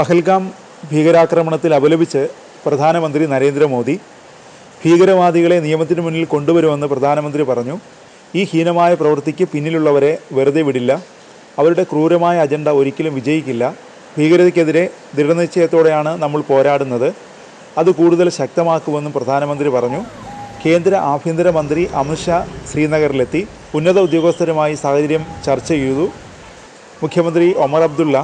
പഹൽഗാം ഭീകരാക്രമണത്തിൽ അപലപിച്ച് പ്രധാനമന്ത്രി നരേന്ദ്രമോദി ഭീകരവാദികളെ നിയമത്തിന് മുന്നിൽ കൊണ്ടുവരുമെന്ന് പ്രധാനമന്ത്രി പറഞ്ഞു. ഈ ഹീനമായ പ്രവൃത്തിക്ക് പിന്നിലുള്ളവരെ വെറുതെ വിടില്ല. അവരുടെ ക്രൂരമായ അജണ്ട ഒരിക്കലും വിജയിക്കില്ല. ഭീകരതയ്ക്കെതിരെ ദൃഢനിശ്ചയത്തോടെയാണ് നമ്മൾ പോരാടുന്നത്. അത് കൂടുതൽ ശക്തമാക്കുമെന്നും പ്രധാനമന്ത്രി പറഞ്ഞു. കേന്ദ്ര ആഭ്യന്തരമന്ത്രി അമിത്ഷാ ശ്രീനഗറിലെത്തി ഉന്നത ഉദ്യോഗസ്ഥരുമായി സാഹചര്യം ചർച്ച ചെയ്തു. മുഖ്യമന്ത്രി ഒമർ അബ്ദുള്ള,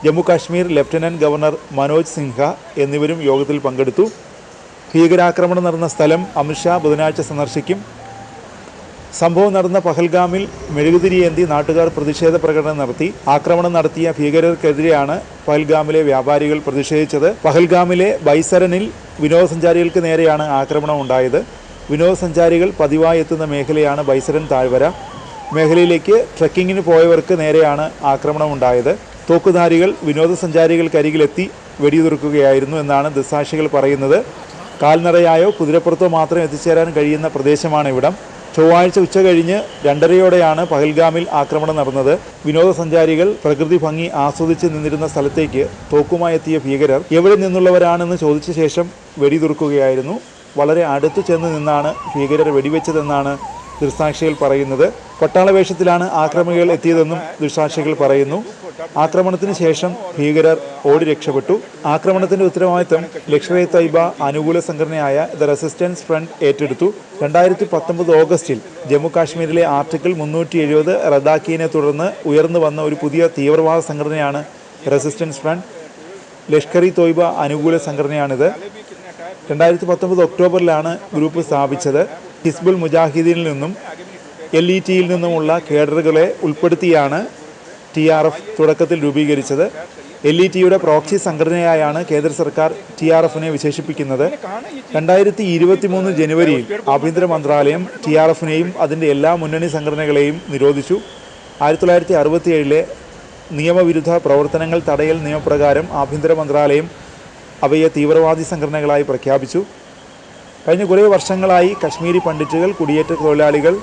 ജമ്മു കാശ്മീർ ലഫ്റ്റനന്റ് ഗവർണർ മനോജ് സിൻഹ എന്നിവരും യോഗത്തിൽ പങ്കെടുത്തു. ഭീകരാക്രമണം നടന്ന സ്ഥലം അമിത്ഷാ ബുധനാഴ്ച സന്ദർശിക്കും. സംഭവം നടന്ന പഹൽഗാമിൽ മെഴുകുതിരിയേന്തി നാട്ടുകാർ പ്രതിഷേധ പ്രകടനം നടത്തി. ആക്രമണം നടത്തിയ ഭീകരർക്കെതിരെയാണ് പഹൽഗാമിലെ വ്യാപാരികൾ പ്രതിഷേധിച്ചത്. പഹൽഗാമിലെ ബൈസരനിൽ വിനോദസഞ്ചാരികൾക്ക് നേരെയാണ് ആക്രമണം ഉണ്ടായത്. വിനോദസഞ്ചാരികൾ പതിവായി എത്തുന്ന മേഖലയാണ് ബൈസരൻ താഴ്വര. മേഖലയിലേക്ക് ട്രെക്കിങ്ങിന് പോയവർക്ക് നേരെയാണ് ആക്രമണം ഉണ്ടായത്. തോക്കുധാരികൾ വിനോദസഞ്ചാരികൾക്കരികിലെത്തി വെടിയുതിർക്കുകയായിരുന്നു എന്നാണ് ദൃക്സാക്ഷികൾ പറയുന്നത്. കാൽനടയായോ കുതിരപ്പുറത്തോ മാത്രം എത്തിച്ചേരാൻ കഴിയുന്ന പ്രദേശമാണ് ഇവിടം. ചൊവ്വാഴ്ച ഉച്ച കഴിഞ്ഞ് 2:30യോടെയാണ് പഹൽഗാമിൽ ആക്രമണം നടന്നത്. വിനോദസഞ്ചാരികൾ പ്രകൃതി ഭംഗി ആസ്വദിച്ച് നിന്നിരുന്ന സ്ഥലത്തേക്ക് തോക്കുമായി എത്തിയ ഭീകരർ എവിടെ നിന്നുള്ളവരാണെന്ന് ചോദിച്ച ശേഷം വെടിയുതിർക്കുകയായിരുന്നു. വളരെ അടുത്തു ചെന്ന് നിന്നാണ് ഭീകരർ വെടിവെച്ചതെന്നാണ് ദൃക്സാക്ഷികൾ പറയുന്നത്. പട്ടാള വേഷത്തിലാണ് ആക്രമികൾ എത്തിയതെന്നും ദൃക്സാക്ഷികൾ പറയുന്നു. ആക്രമണത്തിന് ശേഷം ഭീകരർ ഓടി രക്ഷപ്പെട്ടു. ആക്രമണത്തിന്റെ ഉത്തരവാദിത്തം ലഷ്കർ ഇ തയ്ബ അനുകൂല സംഘടനയായ ദ റെസിസ്റ്റൻസ് ഫ്രണ്ട് ഏറ്റെടുത്തു. 2019 ഓഗസ്റ്റിൽ ജമ്മു കാശ്മീരിലെ ആർട്ടിക്കിൾ 370 റദ്ദാക്കിയതിനെ തുടർന്ന് ഉയർന്നു വന്ന ഒരു പുതിയ തീവ്രവാദ സംഘടനയാണ് റെസിസ്റ്റൻസ് ഫ്രണ്ട്. ലഷ്കർ ഇ തയ്ബ അനുകൂല സംഘടനയാണിത്. 2019 ഒക്ടോബറിലാണ് ഗ്രൂപ്പ് സ്ഥാപിച്ചത്. ഹിസ്ബുൾ മുജാഹിദീനിൽ നിന്നും LETയിൽ നിന്നുമുള്ള കേഡറുകളെ ഉൾപ്പെടുത്തിയാണ് TRF തുടക്കത്തിൽ രൂപീകരിച്ചത്. LETയുടെ പ്രോക്സി സംഘടനയായാണ് കേന്ദ്ര സർക്കാർ TRFനെ വിശേഷിപ്പിക്കുന്നത്. 2023 ജനുവരിയിൽ ആഭ്യന്തര മന്ത്രാലയം TRFനെയും അതിൻ്റെ എല്ലാ മുന്നണി സംഘടനകളെയും നിരോധിച്ചു. 1967 നിയമവിരുദ്ധ പ്രവർത്തനങ്ങൾ തടയൽ നിയമപ്രകാരം ആഭ്യന്തര മന്ത്രാലയം അവയെ തീവ്രവാദി സംഘടനകളായി പ്രഖ്യാപിച്ചു. കഴിഞ്ഞ കുറേ വർഷങ്ങളായി കശ്മീരി പണ്ഡിറ്റുകൾ, കുടിയേറ്റ തൊഴിലാളികൾ,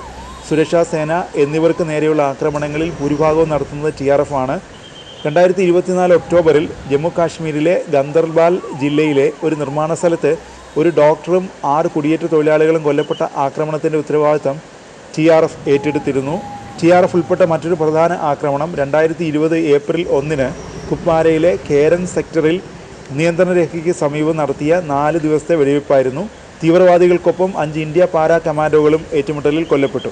സുരക്ഷാ സേന എന്നിവർക്ക് നേരെയുള്ള ആക്രമണങ്ങളിൽ ഭൂരിഭാഗവും നടത്തുന്നത് TRF ആണ്. 2024 ഒക്ടോബറിൽ ജമ്മു കാശ്മീരിലെ ഗന്ദർബാൽ ജില്ലയിലെ ഒരു നിർമ്മാണ സ്ഥലത്ത് ഒരു ഡോക്ടറും 6 കുടിയേറ്റ തൊഴിലാളികളും കൊല്ലപ്പെട്ട ആക്രമണത്തിൻ്റെ ഉത്തരവാദിത്തം TRF ഏറ്റെടുത്തിരുന്നു. TRF ഉൾപ്പെട്ട മറ്റൊരു പ്രധാന ആക്രമണം 2020 ഏപ്രിൽ 1 കുപ്വാരയിലെ കേരൻ സെക്ടറിൽ നിയന്ത്രണ രേഖയ്ക്ക് സമീപം നടത്തിയ 4 ദിവസത്തെ വെടിവെപ്പായിരുന്നു. തീവ്രവാദികൾക്കൊപ്പം 5 ഇന്ത്യ പാരാ കമാൻഡോകളും ഏറ്റുമുട്ടലിൽ കൊല്ലപ്പെട്ടു.